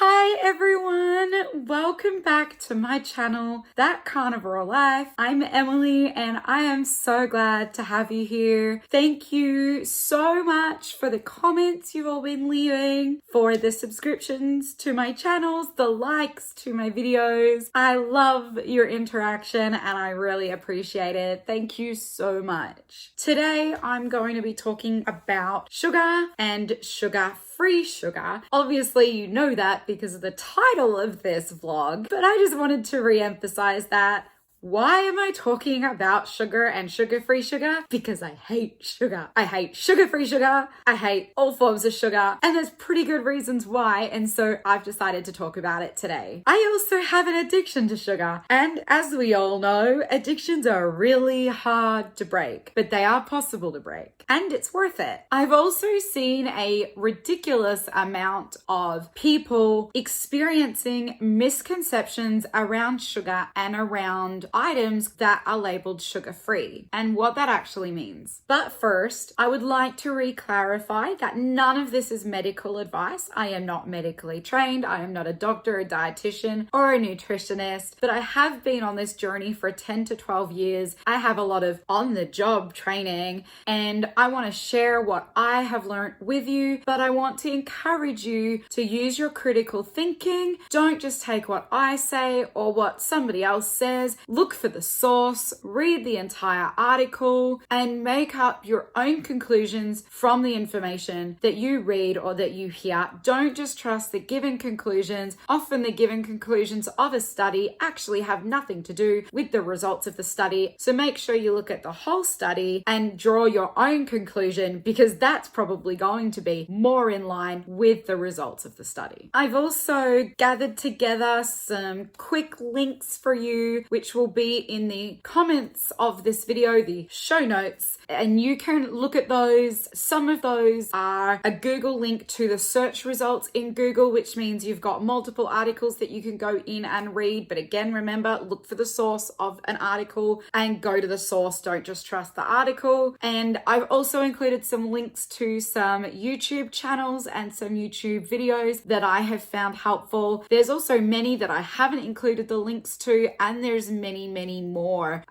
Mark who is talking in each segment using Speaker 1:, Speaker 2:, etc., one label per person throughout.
Speaker 1: Hi everyone, welcome back to my channel, That Carnivore Life. I'm Emily and I am so glad to have you here. Thank you so much for the comments you've all been leaving, for the subscriptions to my channels, the likes to my videos. I love your interaction and I really appreciate it. Thank you so much. Today I'm going to be talking about sugar and sugar-free sugar. Obviously, you know that because of the title of this vlog, but I just wanted to re-emphasize that. Why am I talking about sugar and sugar-free sugar? Because I hate sugar. I hate sugar-free sugar. I hate all forms of sugar. And there's pretty good reasons why. And so I've decided to talk about it today. I also have an addiction to sugar. And as we all know, addictions are really hard to break, but they are possible to break. And it's worth it. I've also seen a ridiculous amount of people experiencing misconceptions around sugar and around items that are labeled sugar-free and what that actually means. But first, I would like to re-clarify that none of this is medical advice. I am not medically trained. I am not a doctor, a dietitian, or a nutritionist, but I have been on this journey for 10 to 12 years. I have a lot of on-the-job training and I want to share what I have learned with you, but I want to encourage you to use your critical thinking. Don't just take what I say or what somebody else says. Look for the source, read the entire article, and make up your own conclusions from the information that you read or that you hear. Don't just trust the given conclusions. Often the given conclusions of a study actually have nothing to do with the results of the study. So make sure you look at the whole study and draw your own conclusion, because that's probably going to be more in line with the results of the study. I've also gathered together some quick links for you, which will be in the comments of this video, the show notes, and you can look at those. Some of those are a Google link to the search results in Google, which means you've got multiple articles that you can go in and read. But again, remember, look for the source of an article and go to the source. Don't just trust the article. And I've also included some links to some YouTube channels and some YouTube videos that I have found helpful. There's also many that I haven't included the links to, and there's many more.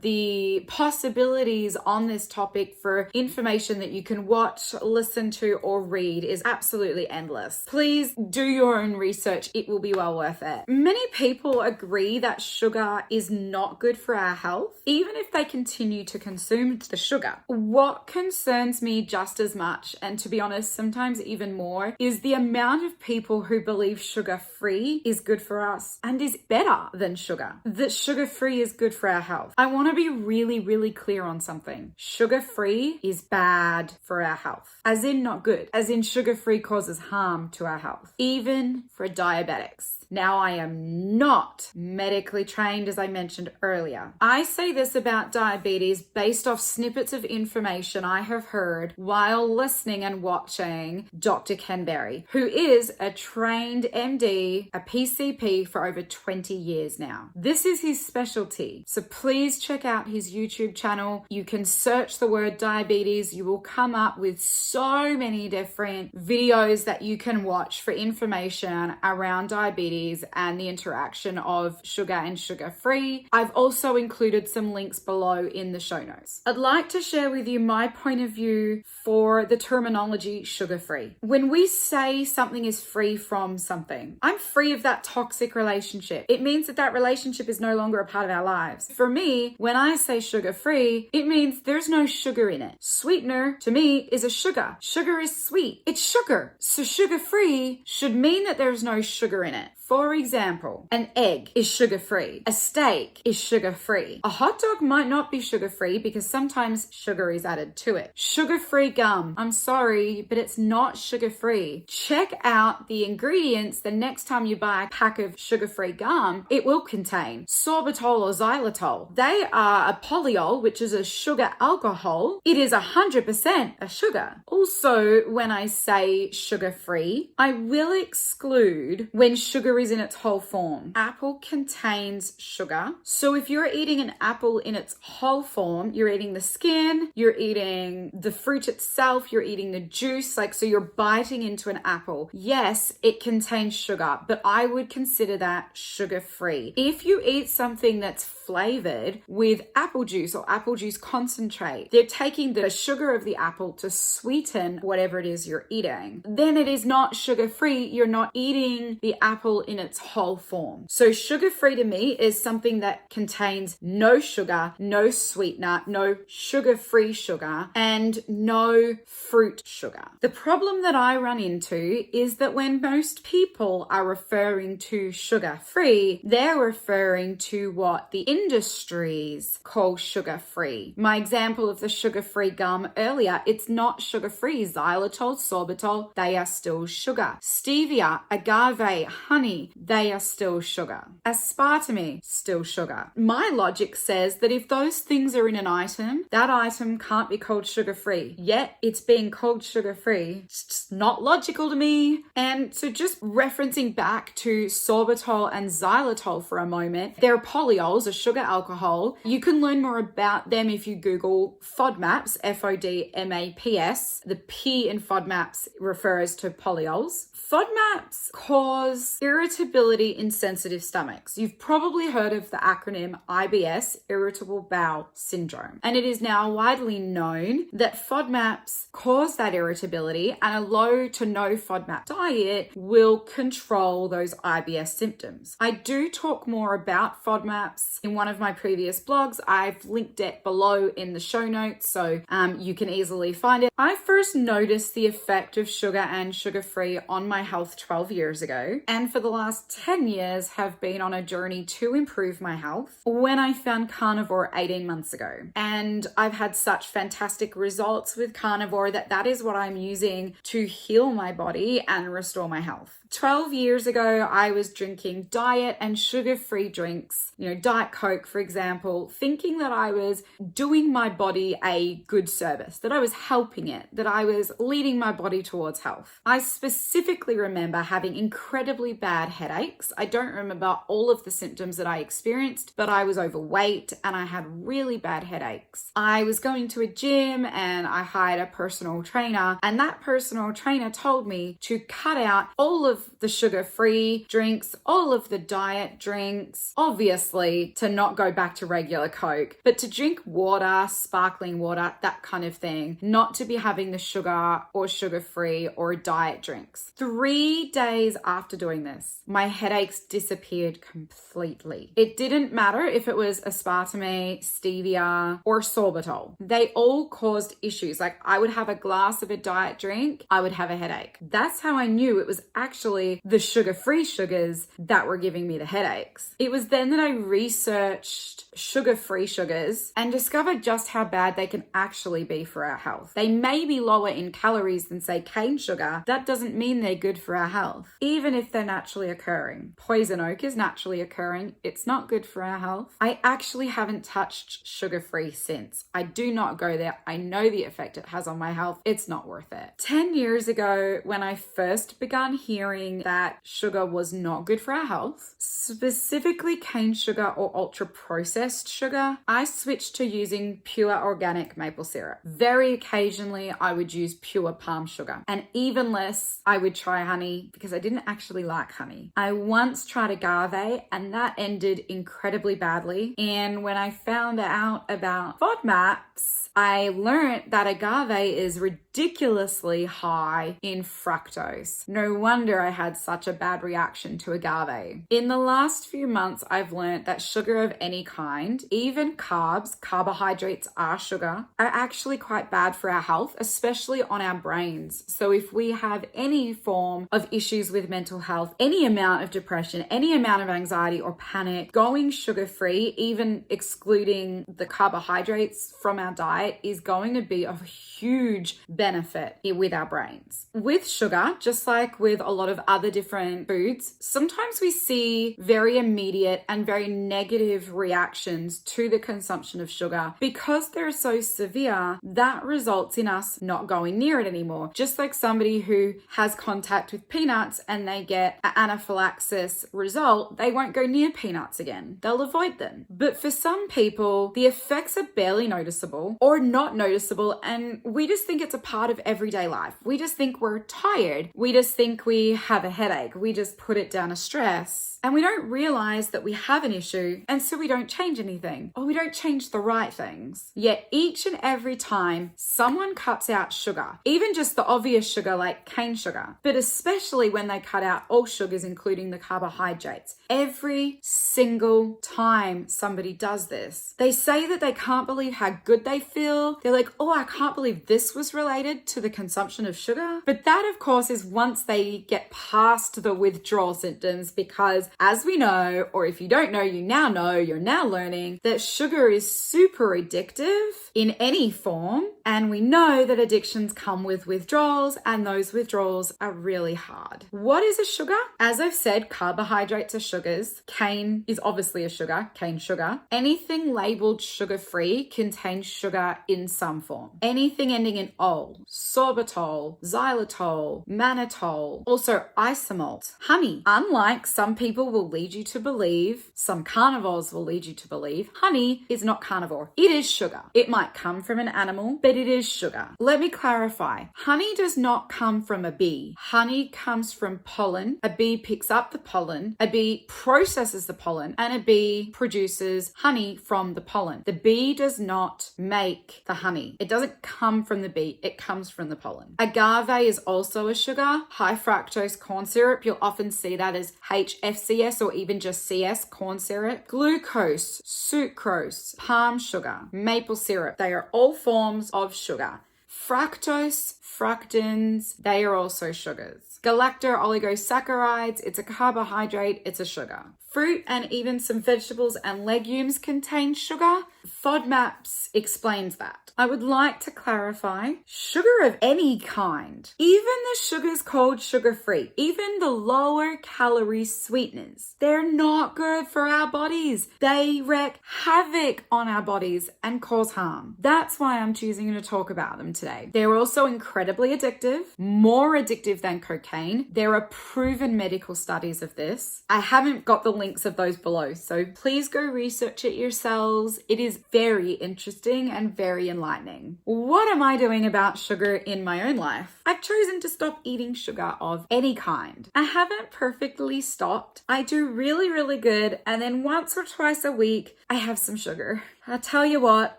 Speaker 1: The possibilities on this topic for information that you can watch, listen to, or read is absolutely endless. Please do your own research. It will be well worth it. Many people agree that sugar is not good for our health, even if they continue to consume the sugar. What concerns me just as much, and to be honest, sometimes even more, is the amount of people who believe sugar-free is good for us and is better than sugar. That sugar-free is good for our health. I want to be really clear on something. Sugar-free is bad for our health. As in not good. As in sugar-free causes harm to our health. Even for diabetics. Now, I am not medically trained, as I mentioned earlier. I say this about diabetes based off snippets of information I have heard while listening and watching Dr. Ken Berry, who is a trained MD, a PCP for over 20 years now. This is his specialty. So please check out his YouTube channel. You can search the word diabetes. You will come up with so many different videos that you can watch for information around diabetes and the interaction of sugar and sugar-free. I've also included some links below in the show notes. I'd like to share with you my point of view for the terminology sugar-free. When we say something is free from something, I'm free of that toxic relationship. It means that that relationship is no longer a part of our lives. For me, when I say sugar-free, it means there's no sugar in it. Sweetener, to me, is a sugar. Sugar is sweet. It's sugar. So sugar-free should mean that there's no sugar in it. For example, an egg is sugar-free. A steak is sugar-free. A hot dog might not be sugar-free because sometimes sugar is added to it. Sugar-free gum. I'm sorry, but it's not sugar-free. Check out the ingredients the next time you buy a pack of sugar-free gum. It will contain sorbitol or xylitol. They are a polyol, which is a sugar alcohol. It is 100% a sugar. Also, when I say sugar-free, I will exclude when sugar sugar is in its whole form. Apple contains sugar. So if you're eating an apple in its whole form, you're eating the skin, you're eating the fruit itself, you're eating the juice, so you're biting into an apple. Yes, it contains sugar, but I would consider that sugar-free. If you eat something that's flavored with apple juice or apple juice concentrate, they're taking the sugar of the apple to sweeten whatever it is you're eating. Then it is not sugar-free. You're not eating the apple in its whole form. So sugar-free to me is something that contains no sugar, no sweetener, no sugar-free sugar, and no fruit sugar. The problem that I run into is that when most people are referring to sugar-free, they're referring to what the industries call sugar-free. My example of the sugar-free gum earlier, it's not sugar-free. Xylitol, sorbitol, they are still sugar. Stevia, agave, honey, they are still sugar. Aspartame, still sugar. My logic says that if those things are in an item, that item can't be called sugar-free. Yet it's being called sugar-free. It's just not logical to me. And so just referencing back to sorbitol and xylitol for a moment, they're polyols, a sugar alcohol. You can learn more about them if you Google FODMAPs, FODMAPS. The P in FODMAPs refers to polyols. FODMAPs cause irritability in sensitive stomachs. You've probably heard of the acronym IBS, Irritable Bowel Syndrome. And it is now widely known that FODMAPs cause that irritability, and a low to no FODMAP diet will control those IBS symptoms. I do talk more about FODMAPs in one of my previous blogs. I've linked it below in the show notes, so you can easily find it. I first noticed the effect of sugar and sugar-free on my health 12 years ago, and for the last 10 years have been on a journey to improve my health when I found Carnivore 18 months ago. And I've had such fantastic results with Carnivore that is what I'm using to heal my body and restore my health. 12 years ago, I was drinking diet and sugar-free drinks, Diet Coke, for example, thinking that I was doing my body a good service, that I was helping it, that I was leading my body towards health. I specifically remember having incredibly bad headaches. I don't remember all of the symptoms that I experienced, but I was overweight and I had really bad headaches. I was going to a gym and I hired a personal trainer, and that personal trainer told me to cut out all of the sugar-free drinks, all of the diet drinks, obviously to not go back to regular Coke, but to drink water, sparkling water, that kind of thing, not to be having the sugar or sugar-free or diet drinks. 3 days after doing this, my headaches disappeared completely. It didn't matter if it was aspartame, stevia, or sorbitol. They all caused issues. I would have a glass of a diet drink, I would have a headache. That's how I knew it was actually the sugar-free sugars that were giving me the headaches. It was then that I researched sugar-free sugars and discovered just how bad they can actually be for our health. They may be lower in calories than, say, cane sugar. That doesn't mean they're good for our health, even if they're naturally occurring. Poison oak is naturally occurring. It's not good for our health. I actually haven't touched sugar-free since. I do not go there. I know the effect it has on my health. It's not worth it. 10 years ago, when I first began hearing that sugar was not good for our health, specifically cane sugar or ultra-processed sugar, I switched to using pure organic maple syrup. Very occasionally, I would use pure palm sugar, and even less, I would try honey because I didn't actually like honey. I once tried agave, and that ended incredibly badly. And when I found out about FODMAPs, I learned that agave is ridiculously high in fructose. No wonder I had such a bad reaction to agave. In the last few months, I've learned that sugar of any kind, even carbs, carbohydrates are sugar, are actually quite bad for our health, especially on our brains. So if we have any form of issues with mental health, any amount of depression, any amount of anxiety or panic, going sugar-free, even excluding the carbohydrates from our diet, is going to be of huge benefit benefit with our brains. With sugar, just like with a lot of other different foods, sometimes we see very immediate and very negative reactions to the consumption of sugar. Because they're so severe, that results in us not going near it anymore. Just like somebody who has contact with peanuts and they get an anaphylaxis result, they won't go near peanuts again. They'll avoid them. But for some people, the effects are barely noticeable or not noticeable, and we just think it's a part of everyday life. We just think we're tired. We just think we have a headache. We just put it down as stress. And we don't realize that we have an issue, and so we don't change anything, or we don't change the right things. Yet each and every time someone cuts out sugar, even just the obvious sugar like cane sugar, but especially when they cut out all sugars, including the carbohydrates, every single time somebody does this, they say that they can't believe how good they feel. They're like, oh, I can't believe this was related to the consumption of sugar. But that, of course, is once they get past the withdrawal symptoms, because as we know, or if you don't know, you now know, you're now learning that sugar is super addictive in any form. And we know that addictions come with withdrawals, and those withdrawals are really hard. What is a sugar? As I've said, carbohydrates are sugars. Cane is obviously a sugar, cane sugar. Anything labeled sugar-free contains sugar in some form. Anything ending in ol, sorbitol, xylitol, mannitol, also isomalt, honey. Unlike some people will lead you to believe, some carnivores will lead you to believe, honey is not carnivore. It is sugar. It might come from an animal, but it is sugar. Let me clarify. Honey does not come from a bee. Honey comes from pollen. A bee picks up the pollen, a bee processes the pollen, and a bee produces honey from the pollen. The bee does not make the honey. It doesn't come from the bee. It comes from the pollen. Agave is also a sugar. High fructose corn syrup, you'll often see that as HFCS or even just CS, corn syrup. Glucose, sucrose, palm sugar, maple syrup, they are all forms of sugar. Fructose, fructans, they are also sugars. Galacto-oligosaccharides, it's a carbohydrate, it's a sugar. Fruit and even some vegetables and legumes contain sugar. FODMAPs explains that. I would like to clarify, sugar of any kind, even the sugars called sugar-free, even the lower calorie sweeteners, they're not good for our bodies. They wreak havoc on our bodies and cause harm. That's why I'm choosing to talk about them today. They're also incredibly addictive, more addictive than cocaine. There are proven medical studies of this. I haven't got the links of those below, so please go research it yourselves. It is very interesting and very enlightening. What am I doing about sugar in my own life? I've chosen to stop eating sugar of any kind. I haven't perfectly stopped. I do really, really good, and then once or twice a week, I have some sugar. I'll tell you what,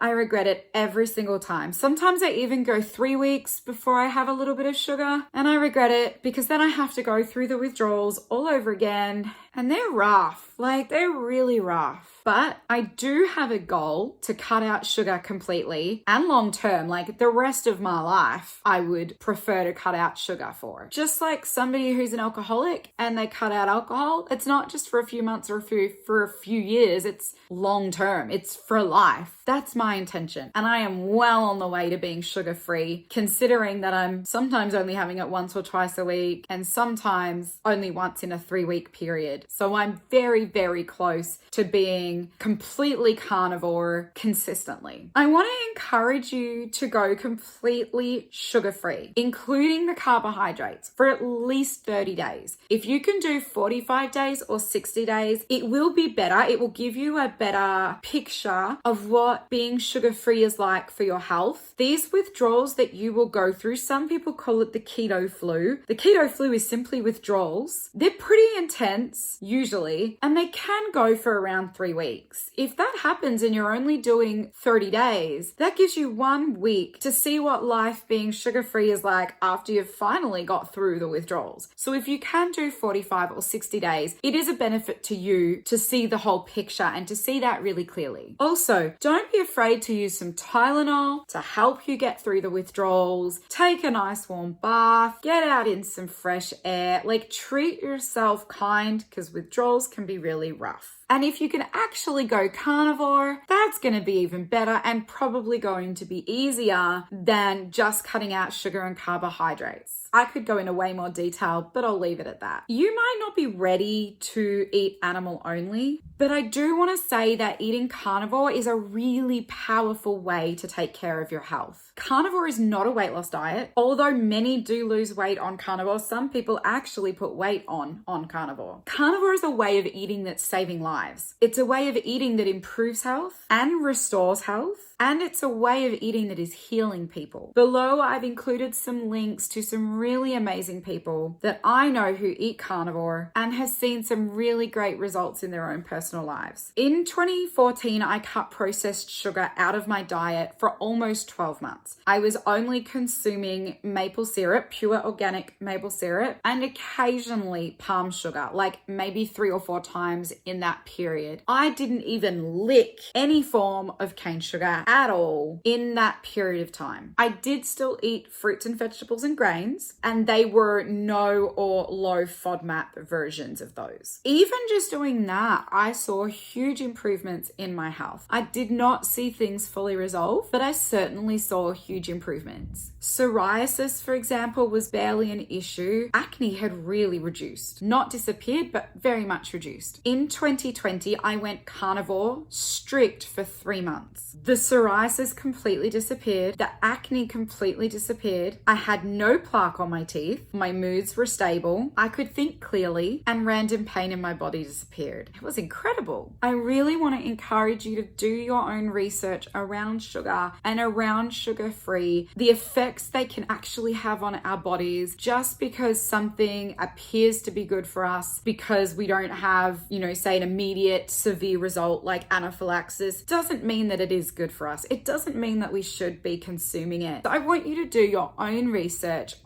Speaker 1: I regret it every single time. Sometimes I even go 3 weeks before I have a little bit of sugar, and I regret it because then I have to go through the withdrawals all over again, and they're rough. Like, they're really rough. But I do have a goal to cut out sugar completely and long term, like the rest of my life, I would prefer to cut out sugar for. Just like somebody who's an alcoholic and they cut out alcohol, it's not just for a few months or for a few years, it's long term, it's for life. That's my intention. And I am well on the way to being sugar-free, considering that I'm sometimes only having it once or twice a week and sometimes only once in a 3-week period. So I'm very, very close to being completely carnivore consistently. I want to encourage you to go completely sugar-free, including the carbohydrates, for at least 30 days. If you can do 45 days or 60 days, it will be better. It will give you a better picture of what being sugar-free is like for your health. These withdrawals that you will go through, some people call it the keto flu. The keto flu is simply withdrawals. They're pretty intense, usually, and they can go for around 3 weeks. If that happens and you're only doing 30 days, that gives you 1 week to see what life being sugar-free is like after you've finally got through the withdrawals. So if you can do 45 or 60 days, it is a benefit to you to see the whole picture and to see that really clearly. Also, don't be afraid to use some Tylenol to help you get through the withdrawals. Take a nice warm bath, get out in some fresh air, like treat yourself kind because withdrawals can be really rough. And if you can actually go carnivore, that's going to be even better and probably going to be easier than just cutting out sugar and carbohydrates. I could go into way more detail, but I'll leave it at that. You might not be ready to eat animal only, but I do want to say that eating carnivore is a really powerful way to take care of your health. Carnivore is not a weight loss diet. Although many do lose weight on carnivore, some people actually put weight on carnivore. Carnivore is a way of eating that's saving lives. It's a way of eating that improves health and restores health. And it's a way of eating that is healing people. Below, I've included some links to some really amazing people that I know who eat carnivore and has seen some really great results in their own personal lives. In 2014, I cut processed sugar out of my diet for almost 12 months. I was only consuming maple syrup, pure organic maple syrup, and occasionally palm sugar, like maybe 3 or 4 times in that period. I didn't even lick any form of cane sugar at all in that period of time. I did still eat fruits and vegetables and grains, and they were no or low FODMAP versions of those. Even just doing that, I saw huge improvements in my health. I did not see things fully resolve, but I certainly saw huge improvements. Psoriasis, for example, was barely an issue. Acne had really reduced. Not disappeared, but very much reduced. In 2020, I went carnivore strict for 3 months. The psoriasis completely disappeared. The acne completely disappeared. I had no plaque on my teeth. My moods were stable. I could think clearly, and random pain in my body disappeared. It was incredible. I really want to encourage you to do your own research around sugar and around sugar-free, the effects they can actually have on our bodies. Just because something appears to be good for us because we don't have, say an immediate severe result like anaphylaxis, doesn't mean that it is good for us. It doesn't mean that we should be consuming it. So I want you to do your own research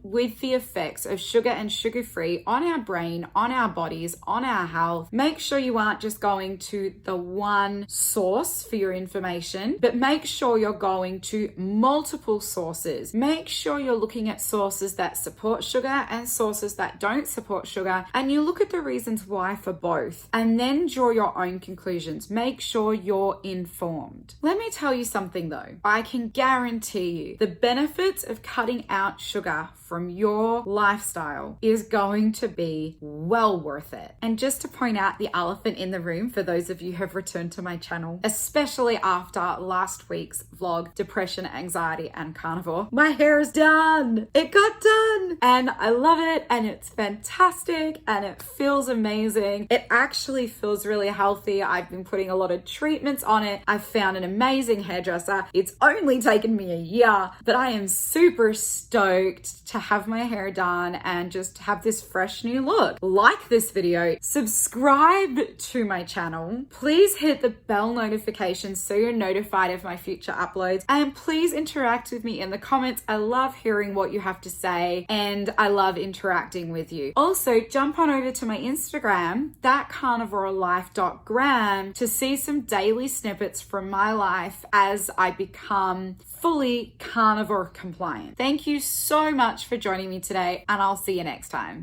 Speaker 1: with the effects of sugar and sugar-free on our brain, on our bodies, on our health. Make sure you aren't just going to the one source for your information, but make sure you're going to multiple sources. Make sure you're looking at sources that support sugar and sources that don't support sugar, and you look at the reasons why for both, and then draw your own conclusions. Make sure you're informed. Let me tell you something though. I can guarantee you the benefits of cutting out sugar from your lifestyle is going to be well worth it. And just to point out the elephant in the room for those of you who have returned to my channel, especially after last week's vlog, depression, anxiety, and carnivore, my hair is done. It got done and I love it and it's fantastic and it feels amazing. It actually feels really healthy. I've been putting a lot of treatments on it. I've found an amazing hairdresser. It's only taken me a year, but I am super stoked to have my hair done and just have this fresh new look. Like this video, subscribe to my channel. Please hit the bell notification so you're notified of my future uploads, and please interact with me in the comments. I love hearing what you have to say and I love interacting with you. Also, jump on over to my Instagram, thatcarnivorelife.gram, to see some daily snippets from my life as I become fully carnivore compliant. Thank you so much for joining me today, and I'll see you next time.